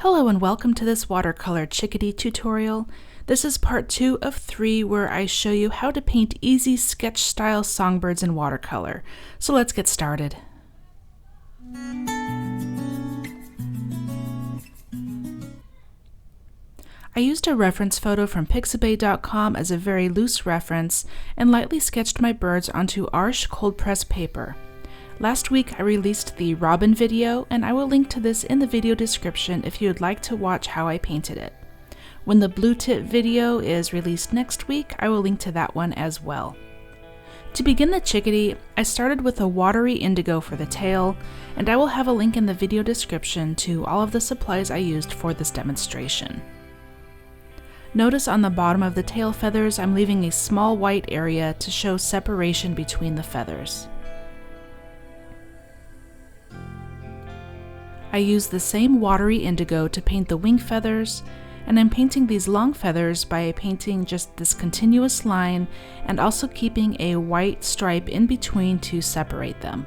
Hello and welcome to this watercolor Chickadee tutorial. This is part 2 of 3 where I show you how to paint easy sketch style songbirds in watercolor. So let's get started. I used a reference photo from pixabay.com as a very loose reference and lightly sketched my birds onto Arches cold press paper. Last week I released the robin video, and I will link to this in the video description if you would like to watch how I painted it. When the blue tip video is released next week, I will link to that one as well. To begin the chickadee, I started with a watery indigo for the tail, and I will have a link in the video description to all of the supplies I used for this demonstration. Notice on the bottom of the tail feathers I'm leaving a small white area to show separation between the feathers. I use the same watery indigo to paint the wing feathers, and I'm painting these long feathers by painting just this continuous line and also keeping a white stripe in between to separate them.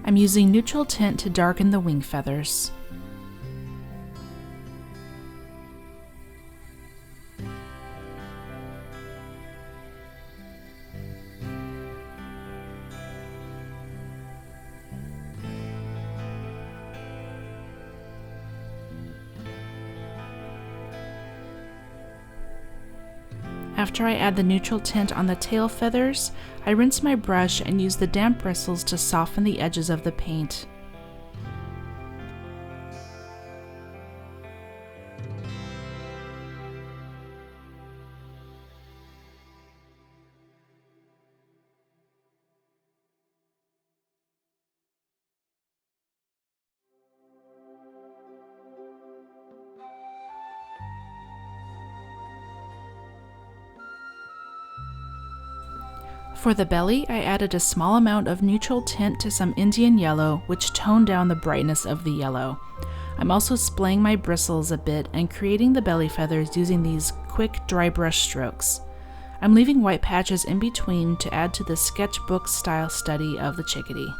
I'm using neutral tint to darken the wing feathers. After I add the neutral tint on the tail feathers, I rinse my brush and use the damp bristles to soften the edges of the paint. For the belly, I added a small amount of neutral tint to some Indian yellow, which toned down the brightness of the yellow. I'm also splaying my bristles a bit and creating the belly feathers using these quick dry brush strokes. I'm leaving white patches in between to add to the sketchbook style study of the chickadee.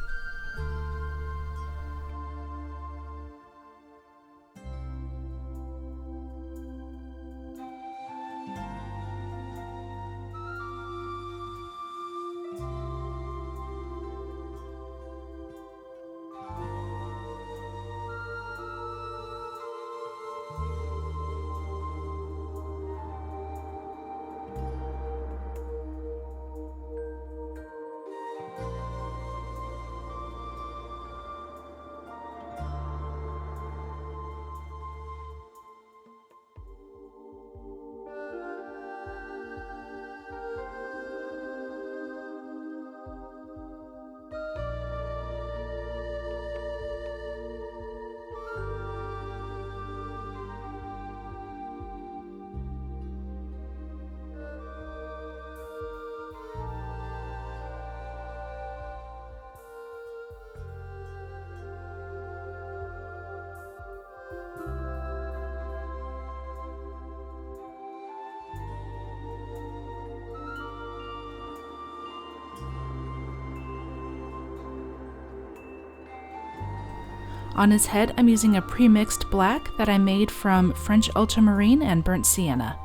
On his head, I'm using a pre-mixed black that I made from French ultramarine and burnt sienna.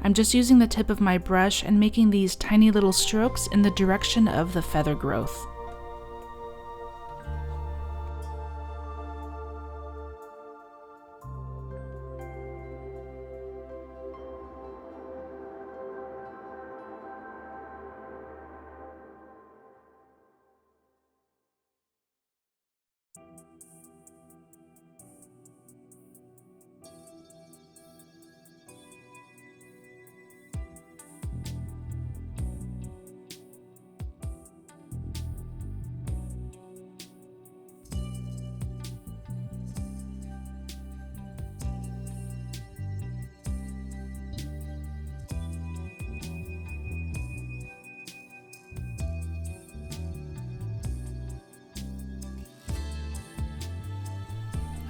I'm just using the tip of my brush and making these tiny little strokes in the direction of the feather growth.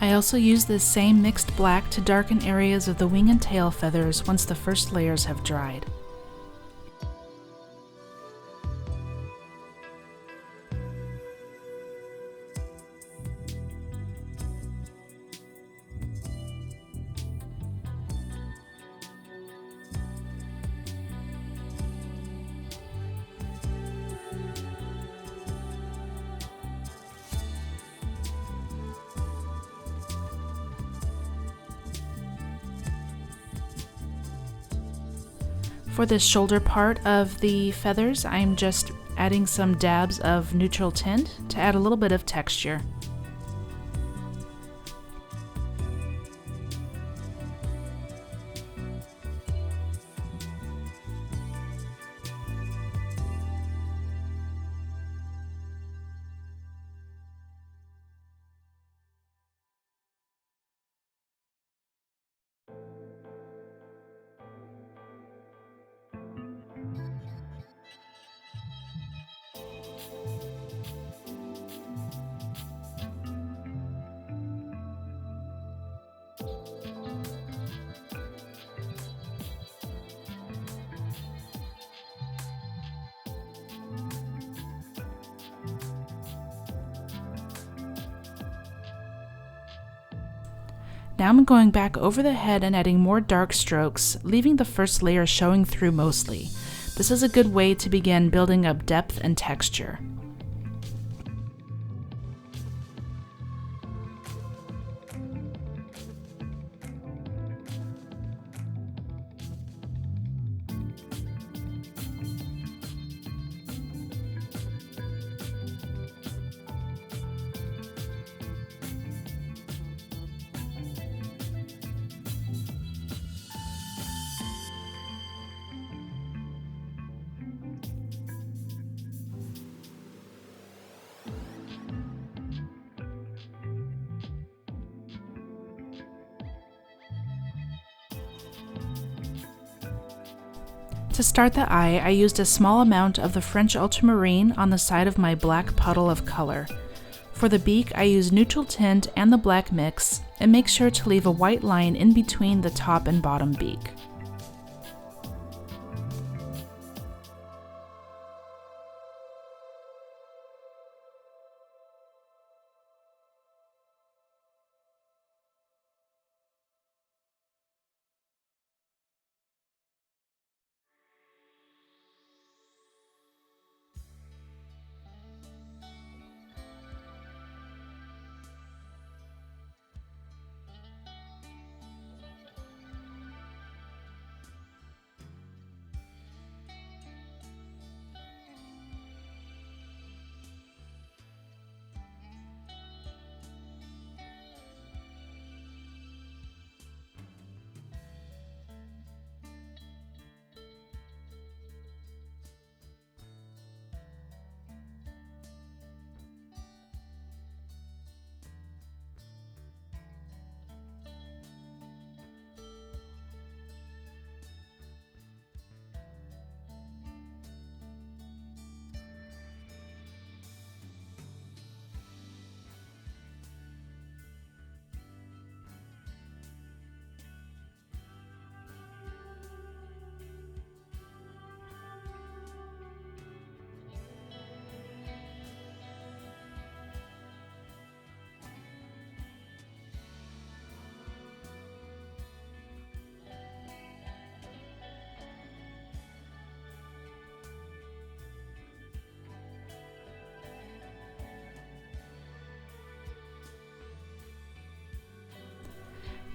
I also use this same mixed black to darken areas of the wing and tail feathers once the first layers have dried. For this shoulder part of the feathers, I'm just adding some dabs of neutral tint to add a little bit of texture. Now I'm going back over the head and adding more dark strokes, leaving the first layer showing through mostly. This is a good way to begin building up depth and texture. To start the eye, I used a small amount of the French ultramarine on the side of my black puddle of color. For the beak, I used neutral tint and the black mix, and make sure to leave a white line in between the top and bottom beak.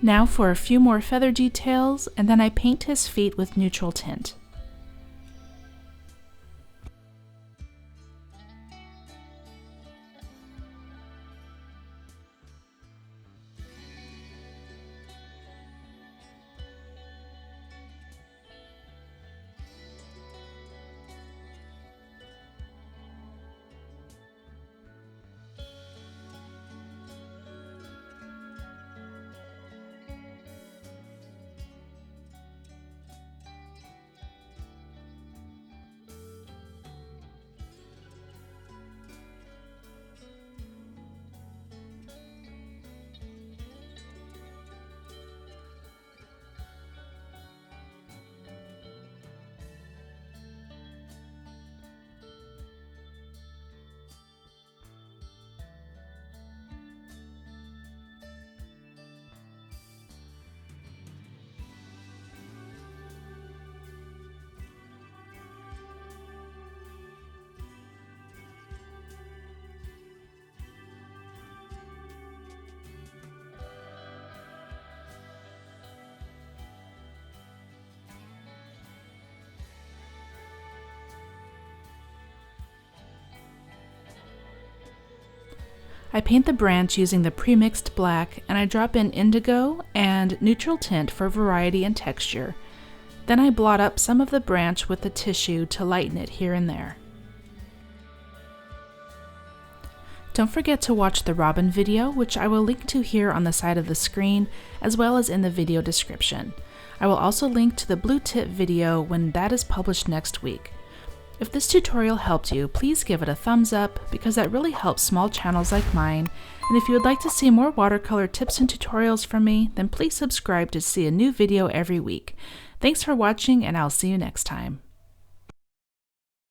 Now for a few more feather details, and then I paint his feet with neutral tint. I paint the branch using the pre-mixed black, and I drop in indigo and neutral tint for variety and texture. Then I blot up some of the branch with the tissue to lighten it here and there. Don't forget to watch the robin video, which I will link to here on the side of the screen, as well as in the video description. I will also link to the blue tip video when that is published next week. If this tutorial helped you, please give it a thumbs up because that really helps small channels like mine. And if you would like to see more watercolor tips and tutorials from me, then please subscribe to see a new video every week. Thanks for watching, and I'll see you next time.